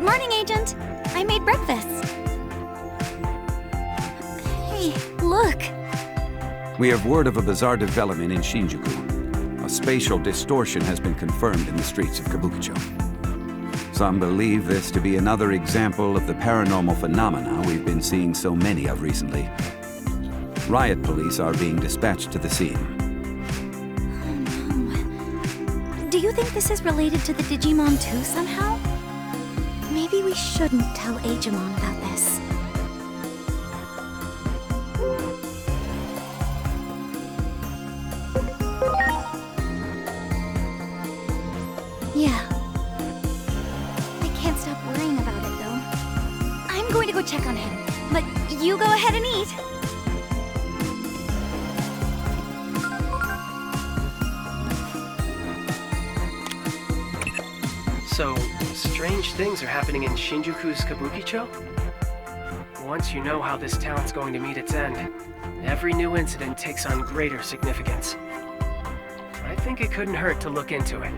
Good morning, Agent. I made breakfast. Hey, look. We have word of a bizarre development in Shinjuku. A spatial distortion has been confirmed in the streets of Kabukicho. Some believe this to be another example of the paranormal phenomena we've been seeing so many of recently. Riot police are being dispatched to the scene. Oh no. Do you think this is related to the Digimon too somehow? Maybe we shouldn't tell Agemon about this. Yeah. I can't stop worrying about it, though. I'm going to go check on him, but you go ahead and eat. So, strange things are happening in Shinjuku's Kabukicho? Once you know how this town's going to meet its end, every new incident takes on greater significance. I think it couldn't hurt to look into it.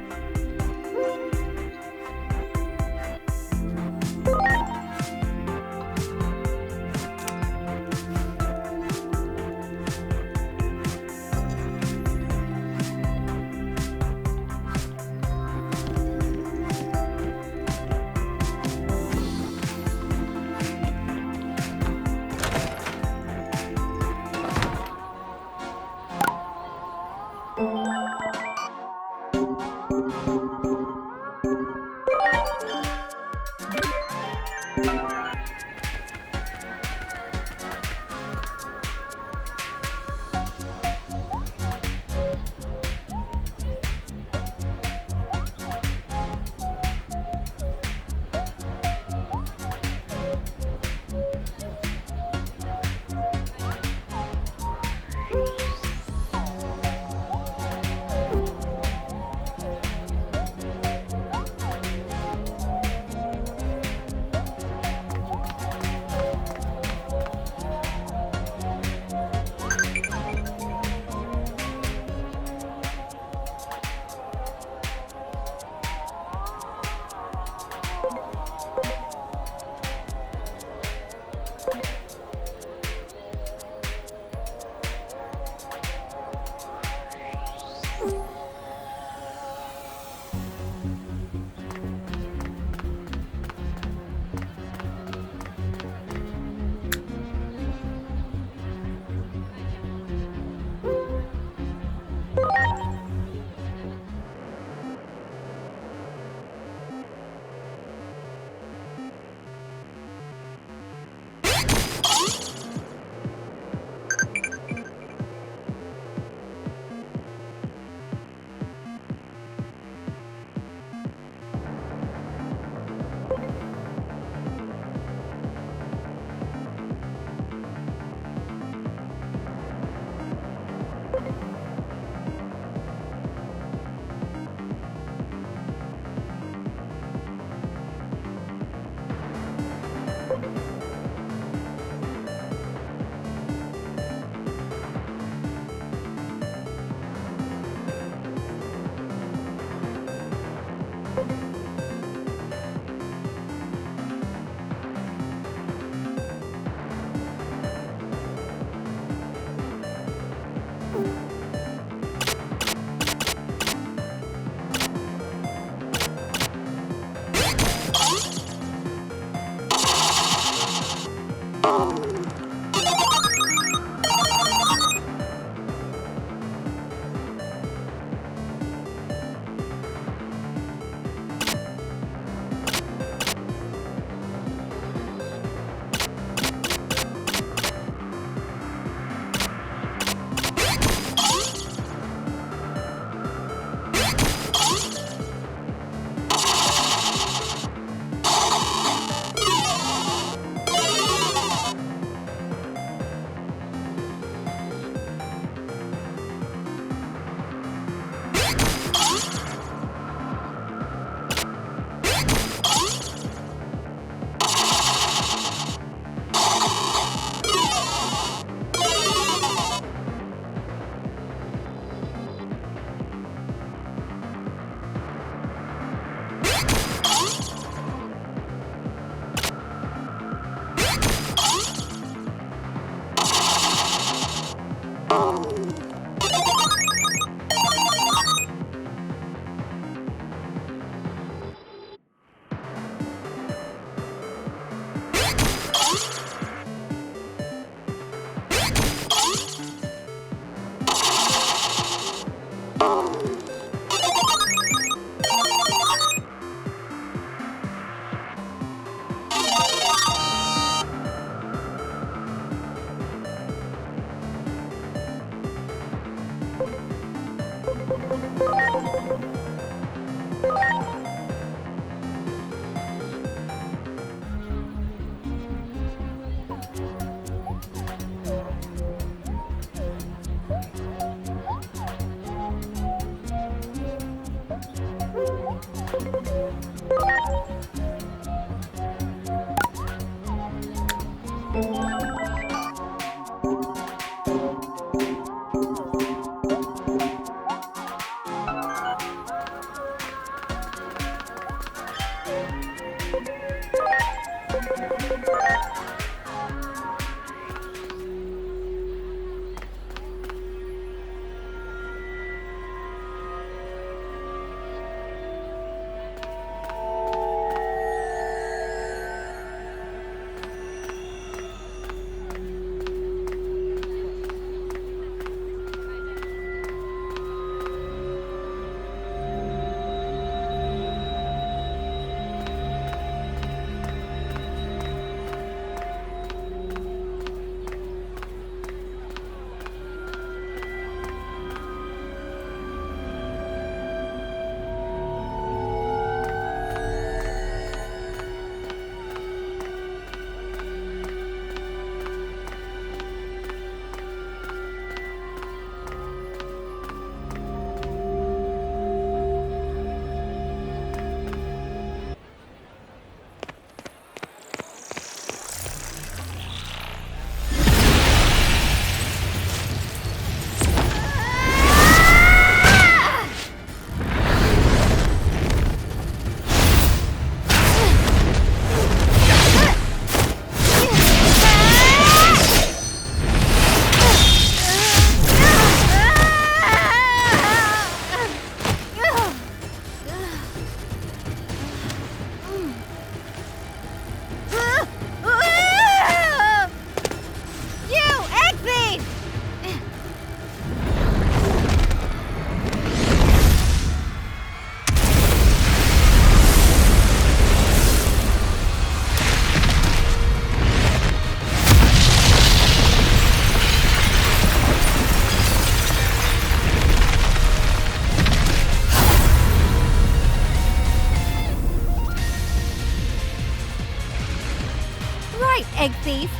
Egg Thief.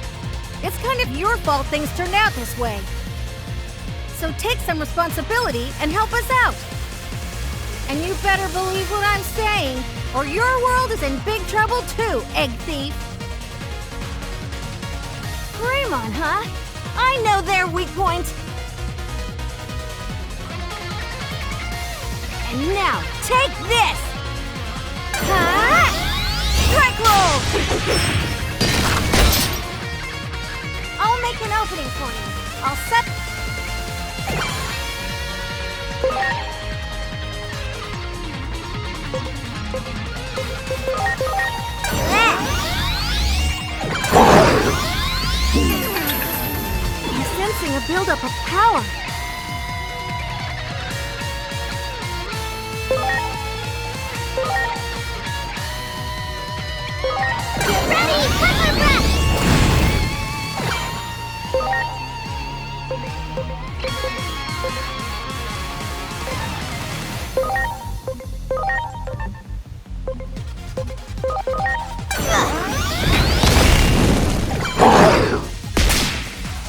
It's kind of your fault things turned out this way. So take some responsibility and help us out. And you better believe what I'm saying, or your world is in big trouble too, Egg Thief. Greymon, huh? I know their weak point. And now, take this! Huh? Crack roll! I'll make an opening for you. I'll set... I'm sensing a buildup of power. Get ready! Quicker breath!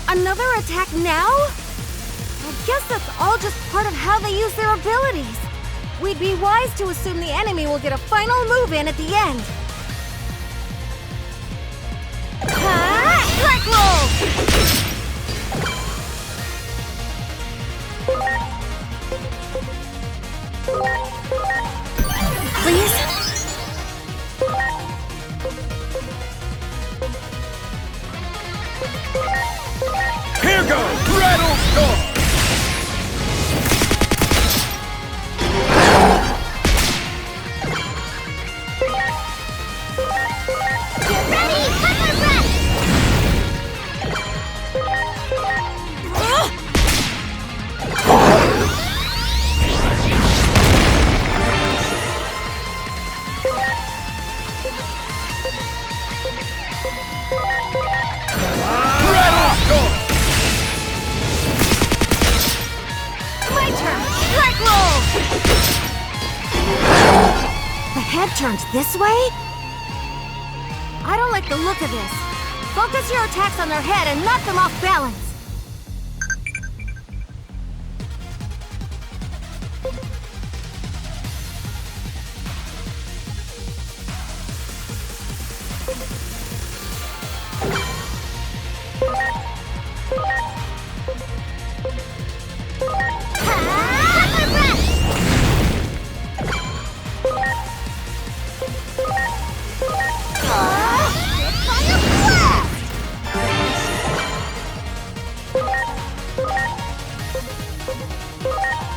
Another attack now? I guess that's all just part of how they use their abilities. We'd be wise to assume the enemy will get a final move in at the end. Crack roll! Please? Here goes! Rattle Storm! Get ready! Quicker breath! head turns this way? I don't like the look of this. Focus your attacks on their head and knock them off balance.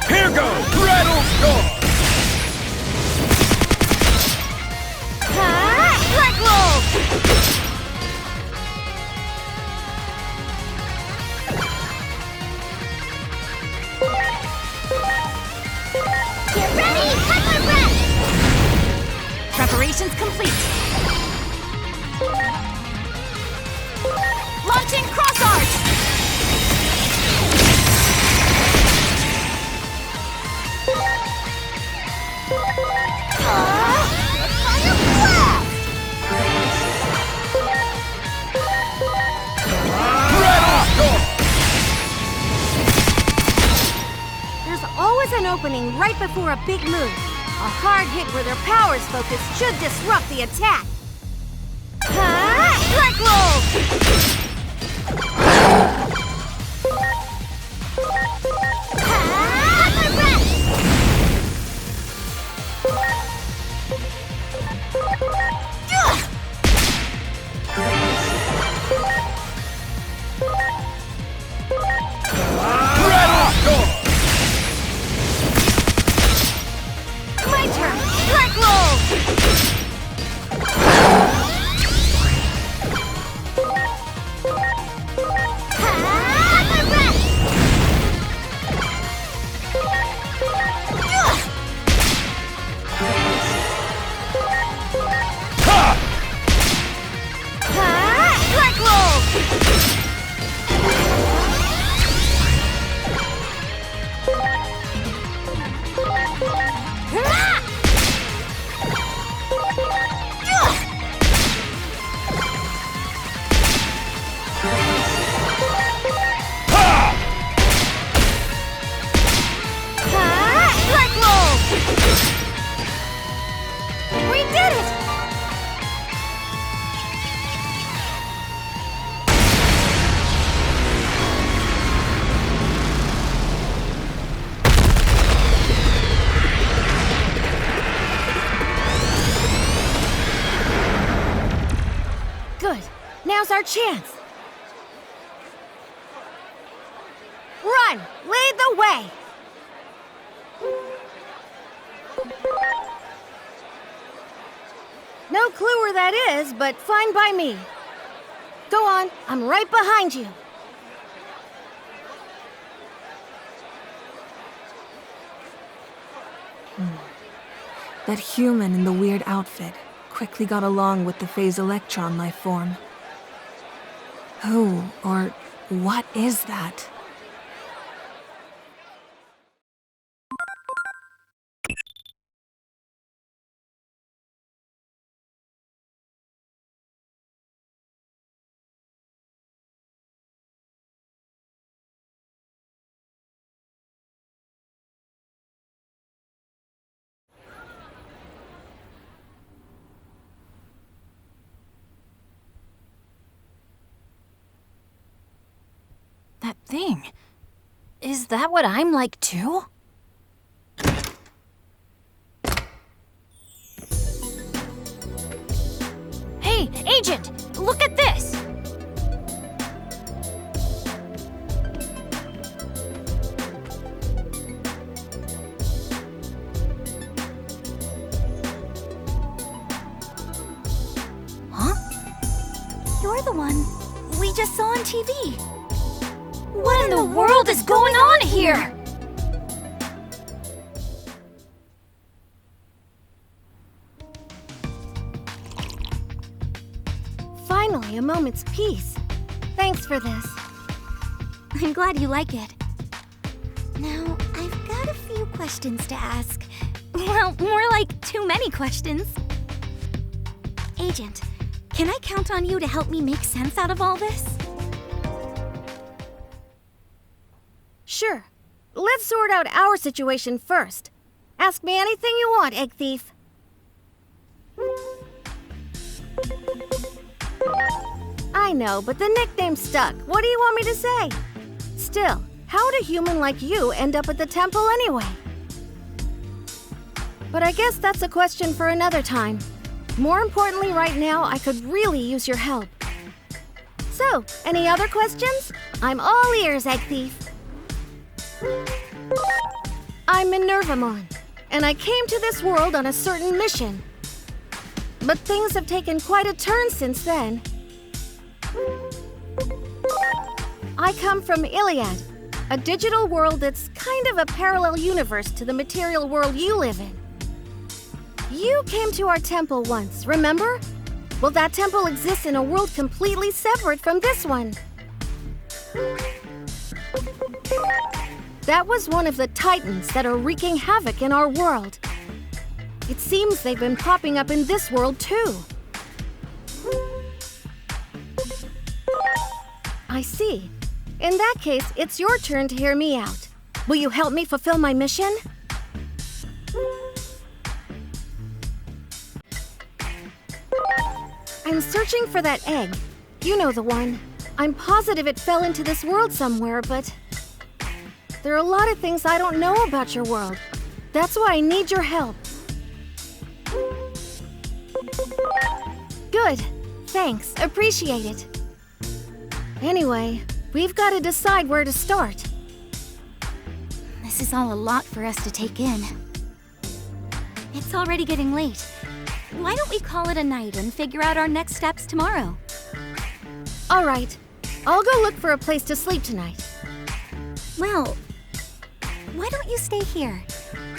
Here goes! Rattle Storm! Strike roll! Get ready! Cut my breath! Preparations complete. Launching cross arch! There's always an opening right before a big move. A hard hit where their powers focus should disrupt the attack. Strike roll! My turn! Strike roll! Strike roll! Strike roll! We did it! Good. Now's our chance. Run! Lead the way! No clue where that is, but fine by me. Go on, I'm right behind you. That human in the weird outfit quickly got along with the phase electron life form. Who or what is that? That thing. Is that what I'm like too? Hey, Agent! Look at this! Huh? You're the one we just saw on TV. What in the world is going on here? Finally, a moment's peace. Thanks for this. I'm glad you like it. Now, I've got a few questions to ask, Well, more like too many questions. Agent, can I count on you to help me make sense out of all this? Sure. Let's sort out our situation first. Ask me anything you want, Egg Thief. I know, but the nickname stuck. What do you want me to say? Still, how'd a human like you end up at the temple anyway? But I guess that's a question for another time. More importantly, right now, I could really use your help. So, any other questions? I'm all ears, Egg Thief. I'm Minervamon, and I came to this world on a certain mission. But things have taken quite a turn since then. I come from Iliad, a digital world that's kind of a parallel universe to the material world you live in. You came to our temple once, remember? Well, that temple exists in a world completely separate from this one. That was one of the titans that are wreaking havoc in our world. It seems they've been popping up in this world too. I see. In that case, it's your turn to hear me out. Will you help me fulfill my mission? I'm searching for that egg. You know the one. I'm positive it fell into this world somewhere, but there are a lot of things I don't know about your world. That's why I need your help. Good. Thanks. Appreciate it. Anyway, we've got to decide where to start. This is all a lot for us to take in. It's already getting late. Why don't we call it a night and figure out our next steps tomorrow? All right. I'll go look for a place to sleep tonight. Well, why don't you stay here?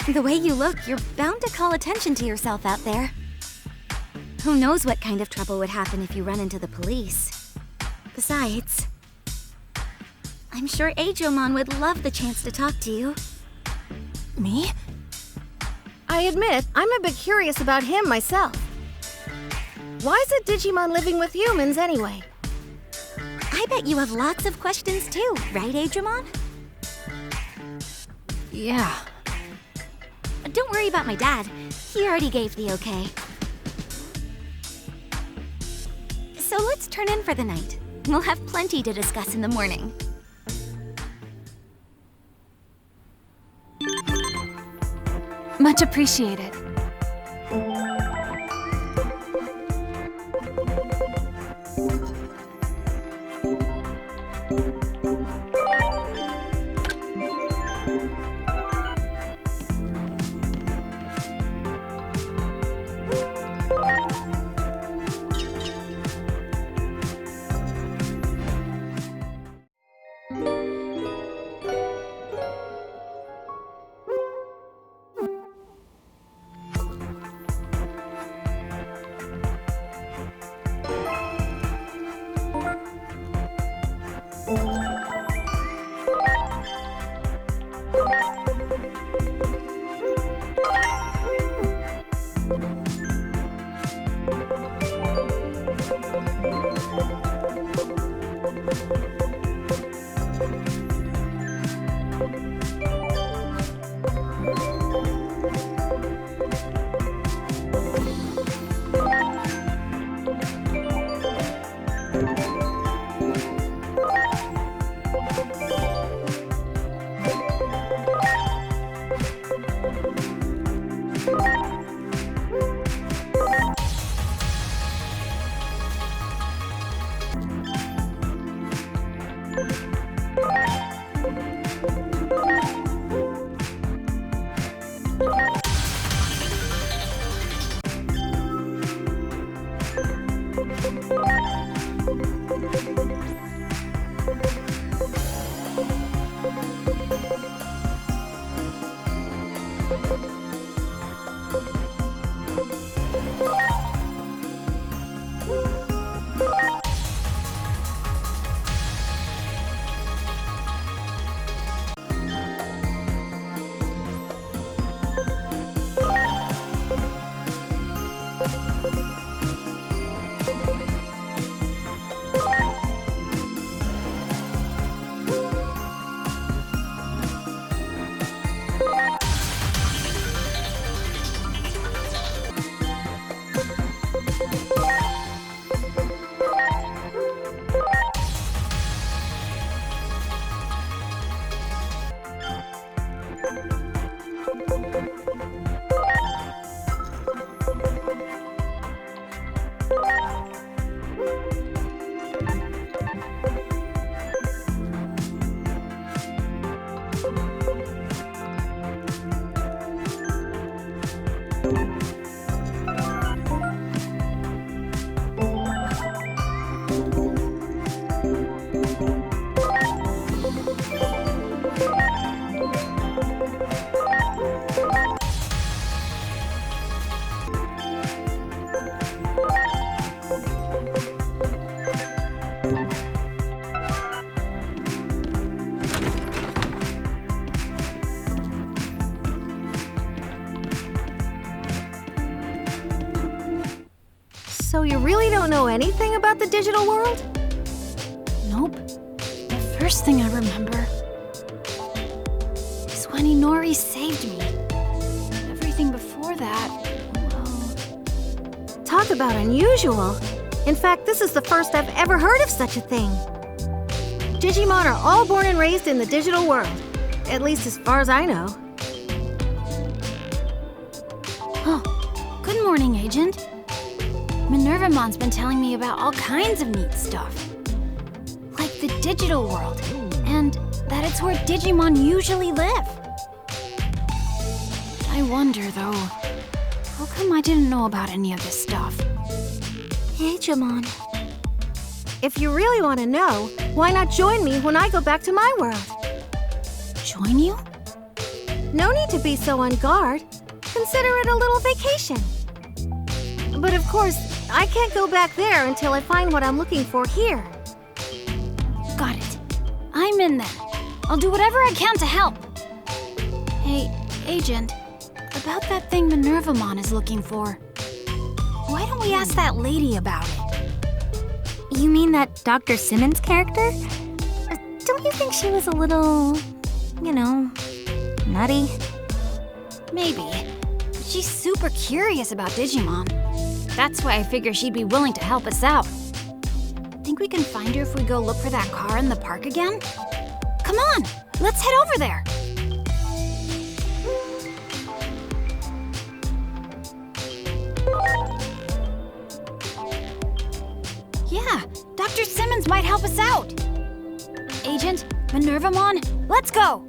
The way you look, you're bound to call attention to yourself out there. Who knows what kind of trouble would happen if you run into the police. Besides, I'm sure Agomon would love the chance to talk to you. Me? I admit, I'm a bit curious about him myself. Why is a Digimon living with humans anyway? I bet you have lots of questions too, right, Agomon? Yeah. Don't worry about my dad. He already gave the okay. So let's turn in for the night. We'll have plenty to discuss in the morning. Much appreciated. So you really don't know anything about the digital world? Nope. The first thing I remember is when Inori saved me. Everything before that, well... Talk about unusual. In fact, this is the first I've ever heard of such a thing. Digimon are all born and raised in the digital world. At least as far as I know. Oh, good morning, Agent. Minervamon's been telling me about all kinds of neat stuff. Like the digital world, and that it's where Digimon usually live. I wonder, though, how come I didn't know about any of this stuff? Digimon. If you really want to know, why not join me when I go back to my world? Join you? No need to be so on guard. Consider it a little vacation. But of course, I can't go back there until I find what I'm looking for here. Got it. I'm in then. I'll do whatever I can to help. Hey, Agent, about that thing Minervamon is looking for. Why don't we ask that lady about it? You mean that Dr. Simmons character? Don't you think she was a little, nutty? Maybe. But she's super curious about Digimon. That's why I figure she'd be willing to help us out. Think we can find her if we go look for that car in the park again? Come on, let's head over there. Yeah, Dr. Simmons might help us out. Agent, Minervamon, let's go!